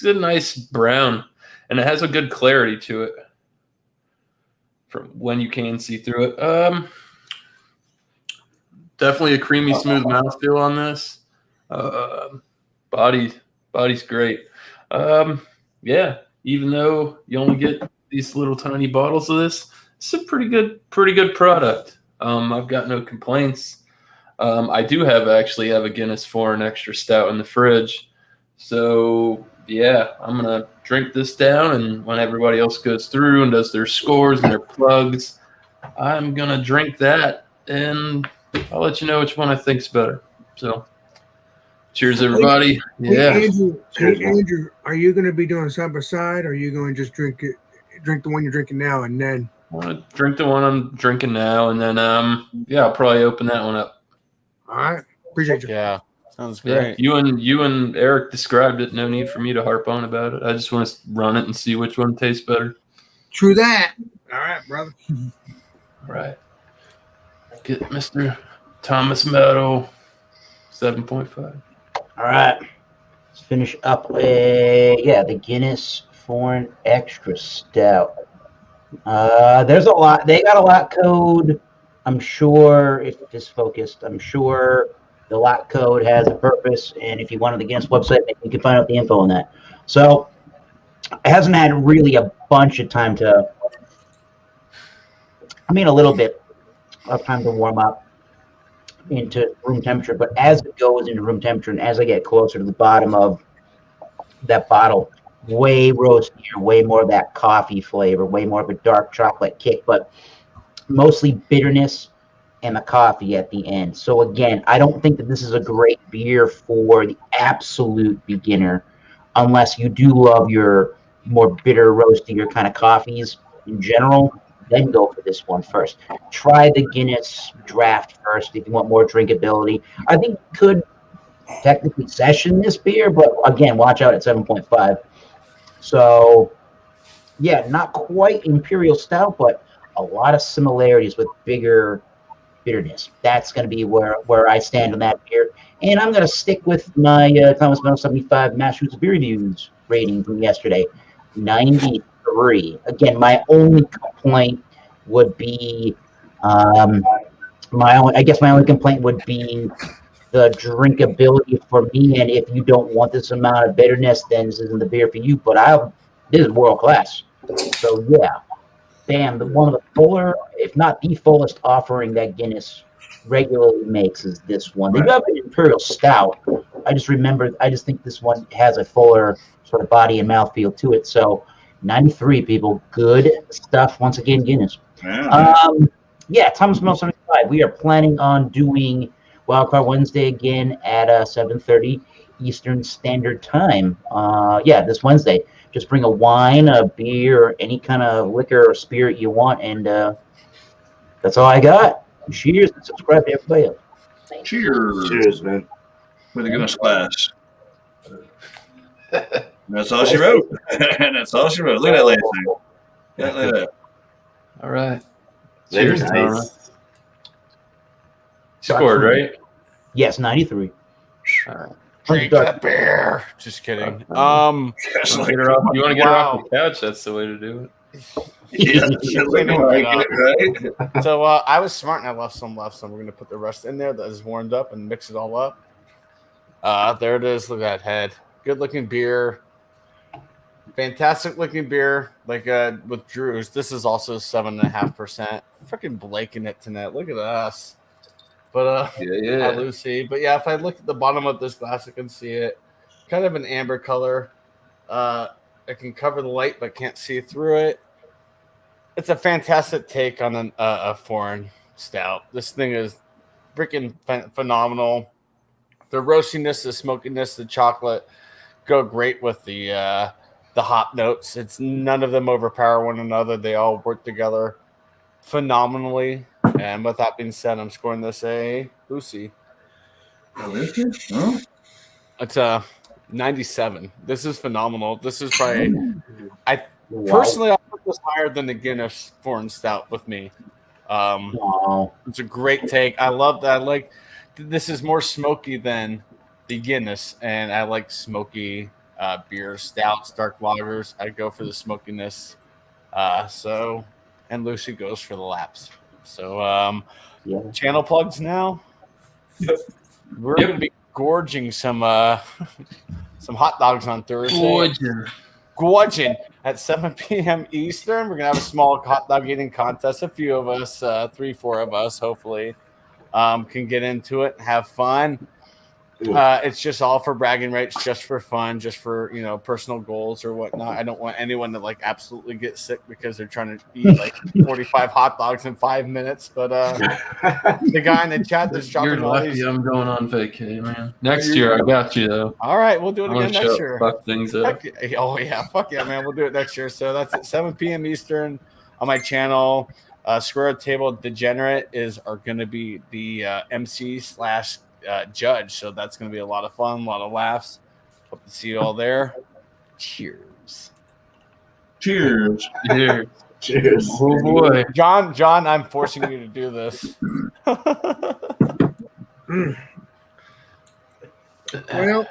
a nice brown, and it has a good clarity to it from when you can see through it. Definitely a creamy, smooth mouthfeel on this. Body's great. Yeah, even though you only get these little tiny bottles of this, it's a pretty good product. I've got no complaints. I do have a Guinness Foreign Extra Stout in the fridge. So yeah, I'm gonna drink this down, and when everybody else goes through and does their scores and their plugs, I'm gonna drink that, and I'll let you know which one I think's better. So Cheers, everybody. Hey, Yeah. Andrew, Cheers, man. Andrew, are you going to be doing side by side, or are you going to just drink the one you're drinking now, and then? I want to drink the one I'm drinking now, and then yeah, I'll probably open that one up. All right, appreciate you. Yeah, sounds Yeah, great. you and Eric described it. No need for me to harp on about it. I just want to run it and see which one tastes better. True that. All right, brother. All right. Get Mr. Thomas Meadow, 7.5. All right. Let's finish up with the Guinness Foreign Extra Stout. There's a lot. They got a lot code. I'm sure if it's focused, I'm sure the lot code has a purpose. And if you wanted the Guinness website, you can find out the info on that. So it hasn't had really a bunch of time a little bit of time to warm up into room temperature. But as it goes into room temperature and as I get closer to the bottom of that bottle, way roastier, way more of that coffee flavor, way more of a dark chocolate kick, but mostly bitterness and the coffee at the end. So again, I don't think that this is a great beer for the absolute beginner, unless you do love your more bitter, roastier kind of coffees in general. Then go for this one first. Try the Guinness draft first if you want more drinkability. I think you could technically session this beer, but again, watch out at 7.5. So, yeah, not quite Imperial Stout, but a lot of similarities with bigger bitterness. That's going to be where I stand on that beer. And I'm going to stick with my Thomas Meadow 75 Massachusetts Beer Reviews rating from yesterday, 93. Again, my only complaint would be my only complaint would be the drinkability for me. And if you don't want this amount of bitterness, then this isn't the beer for you. But this is world class. So yeah, bam, one of the fuller, if not the fullest offering that Guinness regularly makes is this one. They do have an Imperial Stout. I just think this one has a fuller sort of body and mouthfeel to it. So 93, people. Good stuff. Once again, Guinness. Thomas Meadow 75. We are planning on doing Wildcard Wednesday again at 7:30 Eastern Standard Time. This Wednesday. Just bring a wine, a beer, or any kind of liquor or spirit you want, and that's all I got. Cheers and subscribe to everybody else. Cheers. Cheers, man. With a Guinness glass. That's all she wrote. That's all she wrote. Look at that lady. Yeah, look at that. All right. Later, Cheers, nice. Thomas. Scored, right? Yes, 93. All right. Drink the beer. Just kidding. That's You want like, to get her Wow. off the couch? That's the way to do it. yeah, looking like it, right? So I was smart and I left some. We're gonna put the rest in there that is warmed up and mix it all up. There it is. Look at that head. Good looking beer. Fantastic looking beer. Like with Drew's, this is also 7.5%. Freaking blaking it tonight. Look at us. But Hi, Yeah. Lucy. But yeah, if I look at the bottom of this glass, I can see it. Kind of an amber color. I can cover the light, but can't see through it. It's a fantastic take on a foreign stout. This thing is freaking phenomenal. The roastiness, the smokiness, the chocolate go great with the hop notes. It's none of them overpower one another. They all work together phenomenally. And with that being said, I'm scoring this a Lucy. Oh, It's a 97. This is phenomenal. This is probably Wow. personally I put this higher than the Guinness Foreign Stout with me. Wow. It's a great take. I love that. This is more smoky than the Guinness, and I like smoky beers, stouts, dark lagers. I go for the smokiness. And Lucy goes for the laps. So channel plugs now. We're going to be gorging some hot dogs on Thursday. Gorging at 7 p.m. Eastern. We're going to have a small hot dog eating contest. A few of us, 3-4 of us, hopefully, can get into it and have fun. It's just all for bragging rights, just for fun, just for personal goals or whatnot. I don't want anyone to like absolutely get sick because they're trying to eat like 45 hot dogs in 5 minutes. But the guy in the chat that's You're dropping all lucky these. I'm going on vacay, man. Next year, I got you, though. All right, we'll do it I'm again gonna next year. fuck things up. Oh yeah, fuck yeah, man. We'll do it next year. So that's at 7 p.m. Eastern on my channel. Square Table Degenerate are going to be the MC / judge. So that's going to be a lot of fun, a lot of laughs. Hope to see you all there. Cheers. Cheers. Cheers. Cheers. Oh boy. John, I'm forcing you to do this. Well,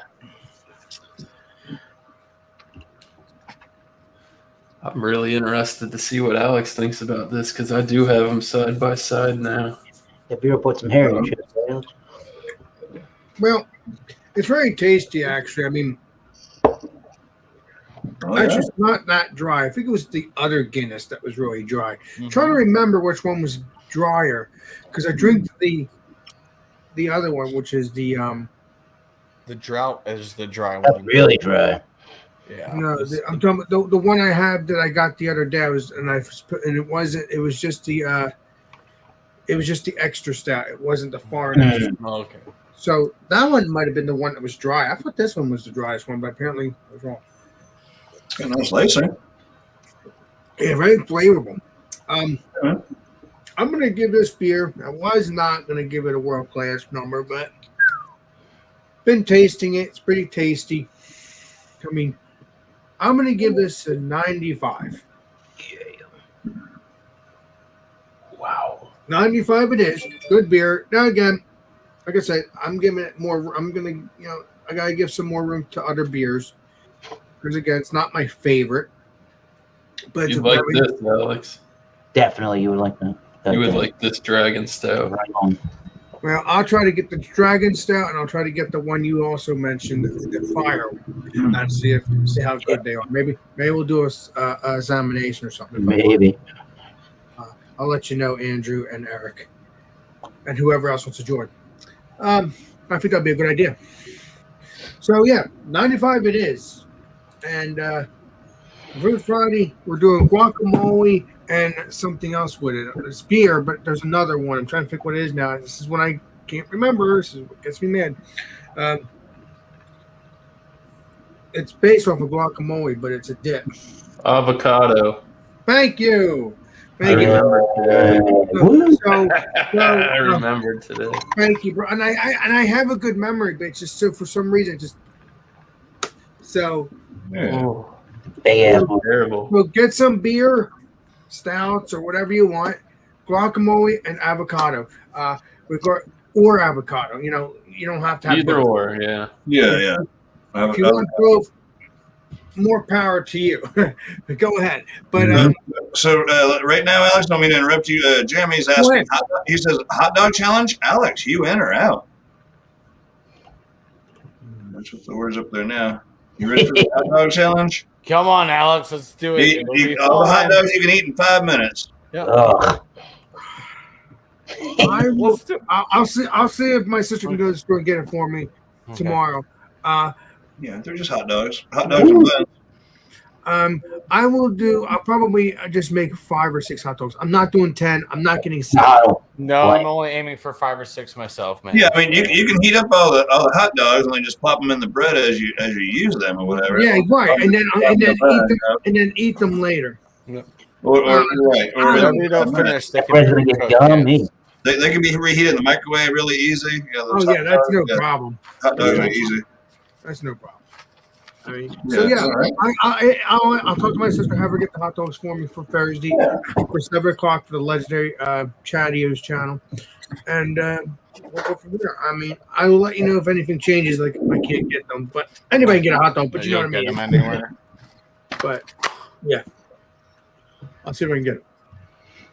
I'm really interested to see what Alex thinks about this because I do have them side by side now. The beer put some hair in your chest, Alex. well, it's very tasty, actually. I mean, actually, it's not that dry. I think it was the other Guinness that was really dry. Trying to remember which one was drier because I drink the other one, which is the Drought is the dry That's one. really dry. Yeah. no, I'm talking about the one I had that I got the other day. It was just the extra stout. It wasn't the foreign extra. Okay. So that one might have been the one that was dry. I thought this one was the driest one, but apparently I was wrong. Got a nice lacing. Yeah, very flavorful. Yeah. I'm gonna give this beer. I was not gonna give it a world class number, but been tasting it. It's pretty tasty. I mean, I'm gonna give this a 95. Wow. 95 it is. Good beer. Now again, like I said, I'm giving it more. I'm gonna, I gotta give some more room to other beers because again, it's not my favorite. But it's You'd a like very, this, Alex. Definitely, you would like that. You would like this Dragon Stout. Right on. well, I'll try to get the Dragon Stout, and I'll try to get the one you also mentioned, the Fire, and see how good they are. Maybe we'll do a examination or something. Maybe. I'll let you know, Andrew and Eric, and whoever else wants to join. I think that'd be a good idea. So yeah, 95 it is, and Fruit Friday we're doing guacamole and something else with it. It's beer, but there's another one. I'm trying to think what it is now. This is one I can't remember. This is what gets me mad. It's based off of guacamole, but it's a dip. Avocado. Thank you. I Thank you. remember today. I So, remembered today. thank you, bro. And I have a good memory, but it's just so for some reason so Yeah. Oh, Yeah. terrible. we'll get some beer, stouts or whatever you want, guacamole and avocado. Or avocado. You don't have to have Either both. or, yeah. Yeah. If you want both, more power to you. Go ahead. But So right now, Alex, don't mean to interrupt you. Jeremy's Go asking. ahead. He says, "Hot dog challenge, Alex. You in or out?" That's what the words up there now. You ready for the hot dog challenge? Come on, Alex. Let's do it. It'll be All the hot fun. dogs you can eat in 5 minutes. Ugh. I will. Let's do- I'll see if my sister can go to the store and get it for me tomorrow. Yeah, they're just hot dogs. Hot dogs and buns. I'll probably just make 5 or 6 hot dogs. I'm not doing 10. I'm not getting 6. No. No, What? I'm only aiming for 5 or 6 myself, man. Yeah, I mean, you can heat up all the hot dogs and then just pop them in the bread as you use them or whatever. Yeah, right. And then eat them later. Or right. Or Whatever you don't finish, they We're can gonna be get cooked, yummy. they can be reheated in the microwave really easy. Oh yeah, that's no problem. Hot dogs are easy. That's no problem. I mean, Yeah, so yeah, all right. I'll talk to my sister, have her get the hot dogs for me for Thursday for 7 o'clock for the legendary Chattios channel, and we'll go from there. I mean, I will let you know if anything changes. Like I can't get them, but anybody can get a hot dog. But you know what I Get them mean. anywhere. But yeah, I'll see if I can get it.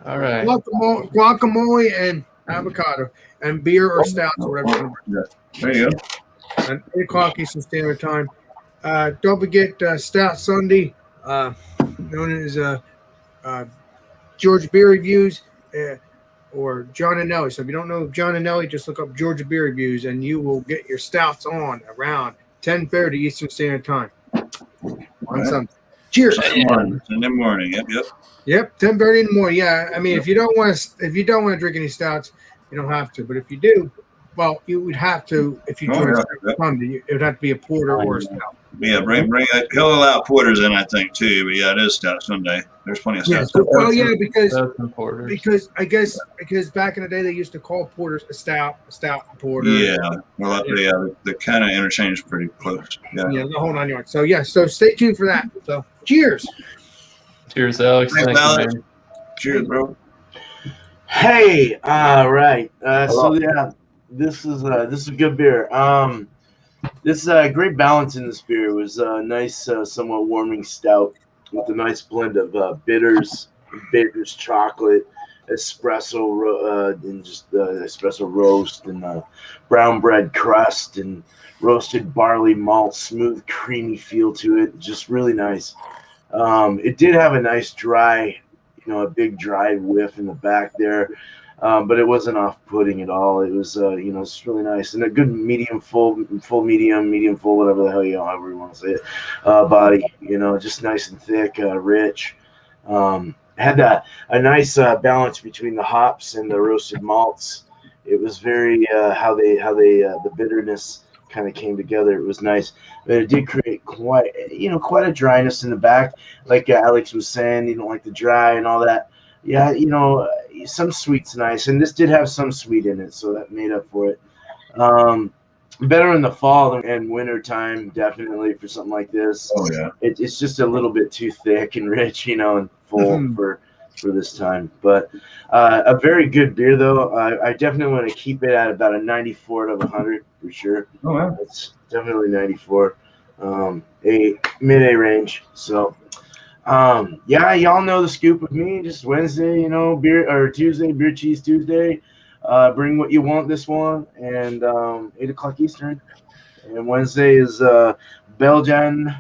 All right. Guacamole and avocado and beer or stouts or whatever. There you go. At 8 o'clock Eastern Standard Time. Don't forget Stout Sunday, known as George Beer Reviews, or John and Nelly. So if you don't know John and Nelly, just look up Georgia Beer Reviews, and you will get your stouts on around 10:30 Eastern Standard Time on Sunday. Cheers. Sunday morning. Yep, 10:30 in the morning. Yeah, I mean, if you don't want to drink any stouts, you don't have to. But if you do, well, you would have to if you join Sunday. It would have to be a porter or a stout. Yeah, bring. He'll allow porters in, I think, too. But yeah, it is Stout Sunday. There's plenty of stouts. Because I guess back in the day they used to call porters a stout, porter. Yeah, well, they kind of interchange pretty close. Yeah, the whole 9 yards. So yeah, so stay tuned for that. So cheers. Cheers, Alex. Thanks, Alex. Cheers, bro. Hey, right. So yeah, this is a good beer. This great balance in this beer. It was a nice, somewhat warming stout with a nice blend of bitters, chocolate, espresso, and just espresso roast, and brown bread crust, and roasted barley malt, smooth, creamy feel to it. Just really nice. It did have a nice dry, a big dry whiff in the back there. But it wasn't off-putting at all. It was, it's really nice, and a good medium full, medium full, whatever the hell however you want to say it, body. Just nice and thick, rich. Had a nice balance between the hops and the roasted malts. It was very how they the bitterness kind of came together. It was nice, but it did create quite a dryness in the back, like Alex was saying. You don't like the dry and all that. Yeah, some sweet's nice, and this did have some sweet in it, so that made up for it. Better in the fall and winter time, definitely, for something like this. Oh yeah, it's just a little bit too thick and rich, and full for this time. But a very good beer, though. I definitely want to keep it at about a 94 out of 100 for sure. Oh wow, it's definitely 94, a mid-A range. So. Yeah, y'all know the scoop with me. Just Wednesday, beer, or Tuesday, beer cheese Tuesday. Bring what you want this one, and 8 o'clock Eastern. And Wednesday is Belgian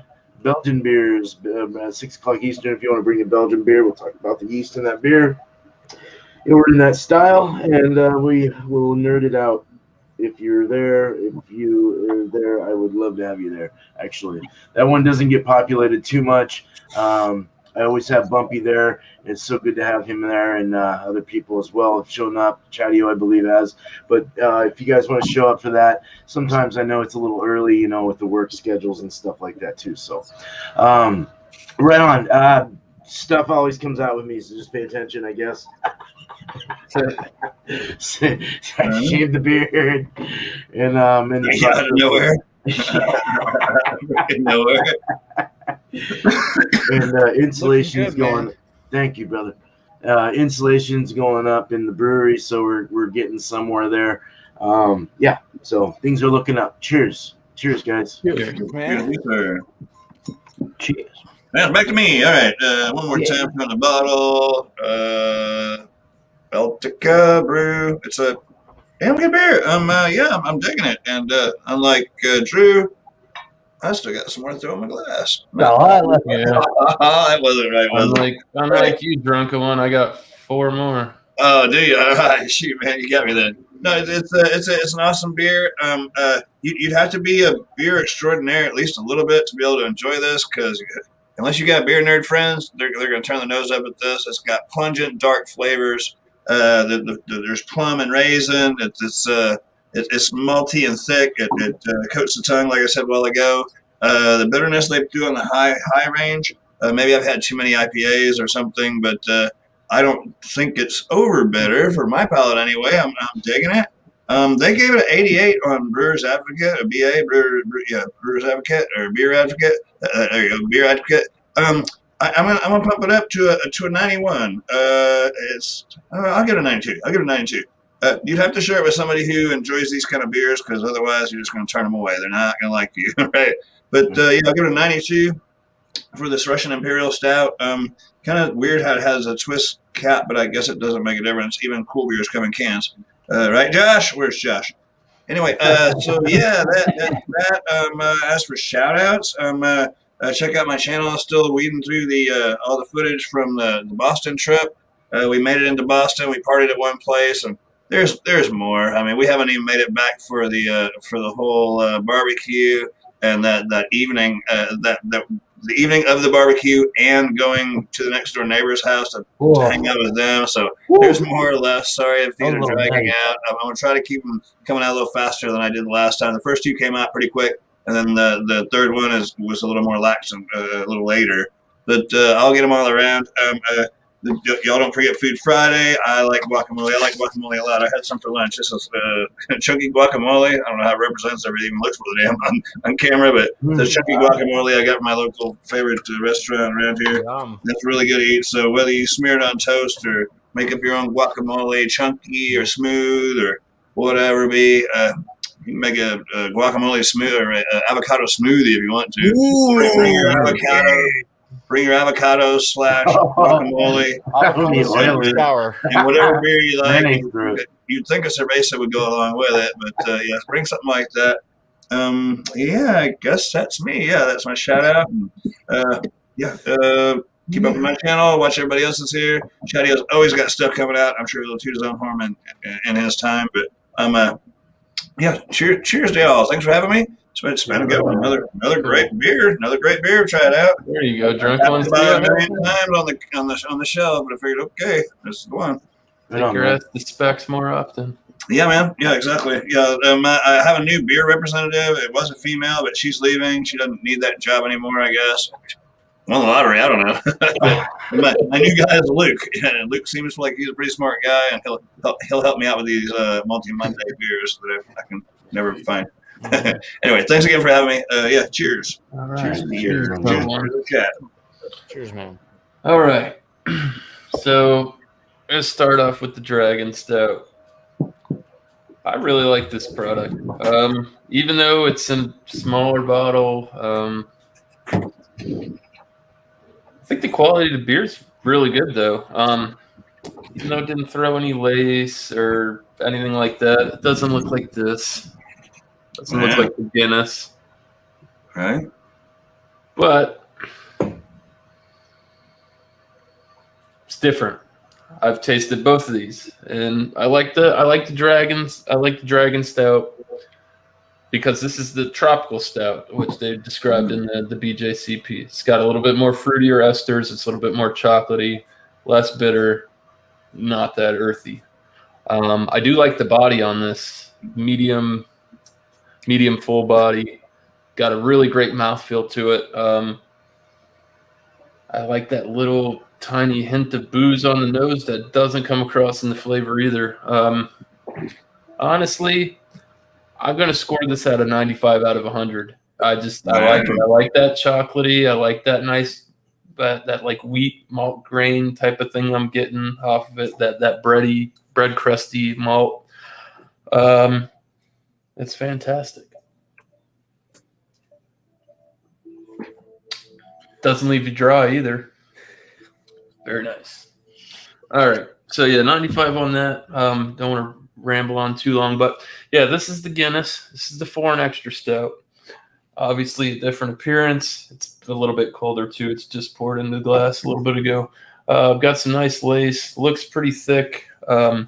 beers, 6 o'clock Eastern. If you want to bring a Belgian beer, we'll talk about the yeast in that beer. We're in that style, and we will nerd it out. If you're there, I would love to have you there. Actually, that one doesn't get populated too much. I always have Bumpy there. It's so good to have him there, and other people as well have shown up. Chatio, I believe, has. But if you guys want to show up for that, sometimes I know it's a little early, with the work schedules and stuff like that too. So, right on. Stuff always comes out with me, so just pay attention, I guess. I shaved the beard, and out of nowhere. Nowhere. And insulation's going. Thank you, brother. Insulation's going up in the brewery, so we're getting somewhere there. Yeah. So things are looking up. Cheers, guys. Cheers, man. Cheers. Man, back to me. All right. One more time from the bottle. Baltica Brew. It's a damn good beer. I'm digging it. And unlike Drew, I still got some more to throw in my glass. No, I love it. That wasn't right, was it? Unlike you, drunken one, I got 4 more. Oh, do you? All right, shoot, man, you got me then. No, it's an awesome beer. You'd have to be a beer extraordinaire at least a little bit to be able to enjoy this, because unless you got beer nerd friends, they're going to turn their nose up at this. It's got pungent, dark flavors. There's plum and raisin. It's malty and thick. It coats the tongue, like I said a while ago. The bitterness they do on the high range. Maybe I've had too many IPAs or something, but I don't think it's over bitter for my palate anyway. I'm digging it. They gave it an 88 on Brewers Advocate, a BA, Brewers Advocate, or Beer Advocate. There you go, Beer Advocate. I'm gonna pump it up to a 91. I'll give it a 92. I'll give it a 92. You'd have to share it with somebody who enjoys these kind of beers, because otherwise you're just going to turn them away. They're not going to like you, right? But I'll give it a 92 for this Russian Imperial Stout. Kind of weird how it has a twist cap, but I guess it doesn't make a difference. Even cool beers come in cans, right, Josh? Where's Josh? Anyway, so yeah, that. As for shout outs, check out my channel. I'm still weeding through all the footage from the Boston trip. We made it into Boston. We partied at one place, and there's more. I mean, we haven't even made it back for the whole barbecue and that evening the evening of the barbecue and going to the next door neighbor's house to hang out with them. So there's more or less. Sorry if these are dragging out. I'm going to try to keep them coming out a little faster than I did the last time. The first two came out pretty quick, and then the third one was a little more lax and a little later. But I'll get them all around. Y'all don't forget Food Friday. I like guacamole. I like guacamole a lot. I had some for lunch. This is chunky guacamole. I don't know how it represents everything. Looks really damn on camera, but the chunky guacamole I got from my local favorite restaurant around here. That's really good to eat. So whether you smear it on toast or make up your own guacamole, chunky or smooth or whatever be, you can make a guacamole smooth or avocado smoothie if you want to. Bring your avocado. Bring your avocados / guacamole and whatever beer you like. You'd think a cerveza would go along with it, but yeah, bring something like that. Yeah, I guess that's me. Yeah, that's my shout out. Keep up with my channel. Watch everybody else's here. Chatty's always got stuff coming out. I'm sure he'll toot his own horn in his time. But cheers to y'all. Thanks for having me. It's been a good one. Another great beer. Try it out. There you go. Drunk ones. About a million times on the show, but I figured, okay, this is the one. Take your ass to Specs more often. Yeah, man. Yeah, exactly. Yeah, I have a new beer representative. It was a female, but she's leaving. She doesn't need that job anymore, I guess. Won the lottery. I don't know. my new guy is Luke. And Luke seems like he's a pretty smart guy, and he'll help me out with these multi-Monday beers that I can never find. Anyway, thanks again for having me. Cheers. All right. Cheers to the chat. Cheers, man. All right. So let's start off with the Dragon Stout. I really like this product. Even though it's in a smaller bottle, I think the quality of the beer is really good, though. Even though it didn't throw any lace or anything like that, it doesn't look like this. Doesn't look like the Guinness. Right. But it's different. I've tasted both of these, and I like the Dragon Stout because this is the tropical stout, which they've described in the BJCP. It's got a little bit more fruitier esters. It's a little bit more chocolatey, less bitter, not that earthy. I do like the body on this, medium full body. Got a really great mouthfeel to it. I like that little tiny hint of booze on the nose that doesn't come across in the flavor either. Honestly, I'm going to score this at a 95 out of 100. I like it. I like that chocolatey. I like that nice, that like wheat malt grain type of thing I'm getting off of it, that bread crusty malt. It's fantastic. Doesn't leave you dry either. Very nice. All right. So, 95 on that. Don't want to ramble on too long. But, this is the Guinness. This is the foreign extra stout. Obviously, a different appearance. It's a little bit colder, too. It's just poured in the glass a little bit ago. Got some nice lace. Looks pretty thick. I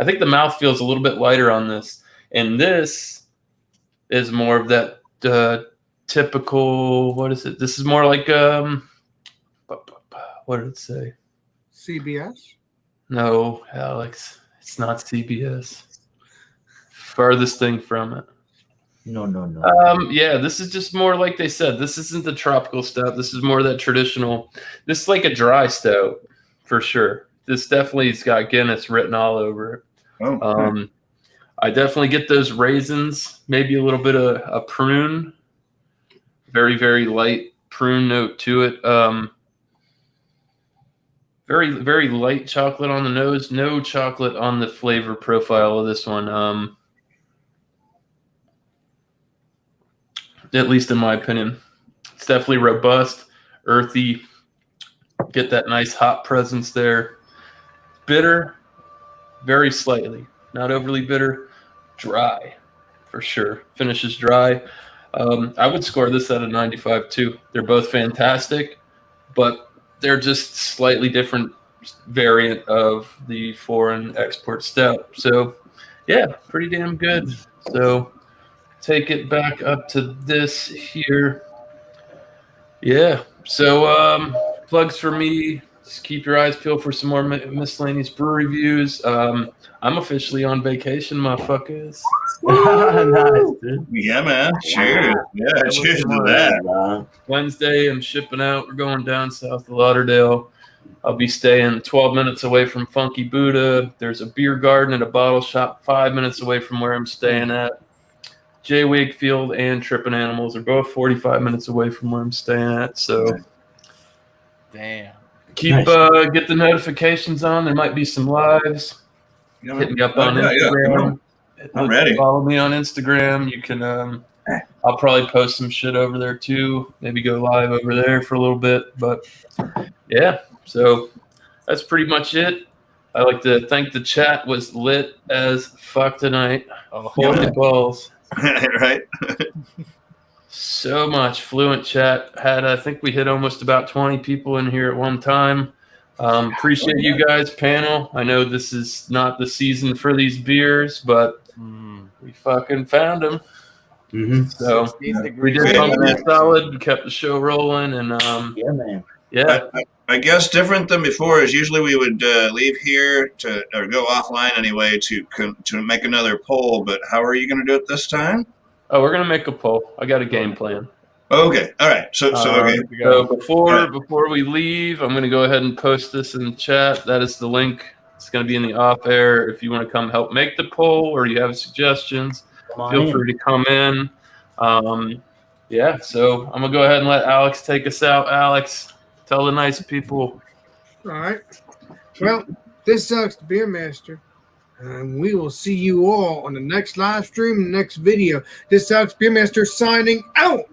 think the mouth feels a little bit lighter on this. And this is more of that typical, what is it? This is more like, what did it say? CBS? No, Alex. It's not CBS. Farthest thing from it. No. This is just more like they said. This isn't the tropical stout. This is more that traditional. This is like a dry stout for sure. This definitely has got Guinness written all over it. Oh, I definitely get those raisins, maybe a little bit of a prune. Very, very light prune note to it. Very, very light chocolate on the nose. No chocolate on the flavor profile of this one. At least in my opinion. It's definitely robust, earthy. Get that nice hop presence there. Bitter, very slightly. Not overly bitter. Dry, for sure. Finishes dry. I would score this at a 95 too. They're both fantastic, but they're just slightly different variant of the foreign export stout. So, yeah, pretty damn good. So, take it back up to this here. Yeah. So, plugs for me. Just keep your eyes peeled for some more miscellaneous brew reviews. I'm officially on vacation, motherfuckers. Nice, dude. Yeah, man. Cheers. Yeah, cheers to that. Wednesday, I'm shipping out. We're going down south to Lauderdale. I'll be staying 12 minutes away from Funky Buddha. There's a beer garden and a bottle shop 5 minutes away from where I'm staying at. Jay Wakefield and Trippin' Animals are both 45 minutes away from where I'm staying at. So Damn. keep get the notifications on. There might be some lives. Yeah, Hit me up on Instagram. I'm ready. Follow me on Instagram. You can. I'll probably post some shit over there too. Maybe go live over there for a little bit. But yeah, so that's pretty much it. I like to thank the chat. Was lit as fuck tonight. Holy balls. Right. So much fluent chat. I think we hit almost about 20 people in here at one time. Appreciate you guys, panel. I know this is not the season for these beers, but we fucking found them. Mm-hmm. So we did something solid. We kept the show rolling, and Yeah, man. yeah. I guess different than before is usually we would leave here or go offline anyway to make another poll. But how are you going to do it this time? Oh, we're gonna make a poll. I got a game plan. Okay. All right. So okay. So before we leave, I'm gonna go ahead and post this in the chat. That is the link. It's gonna be in the off air. If you want to come help make the poll or you have suggestions, feel free to come in. Yeah. So I'm gonna go ahead and let Alex take us out. Alex, tell the nice people. All right. Well, this sucks to be a master. And we will see you all on the next live stream, the next video. This sucks Beer Master signing out.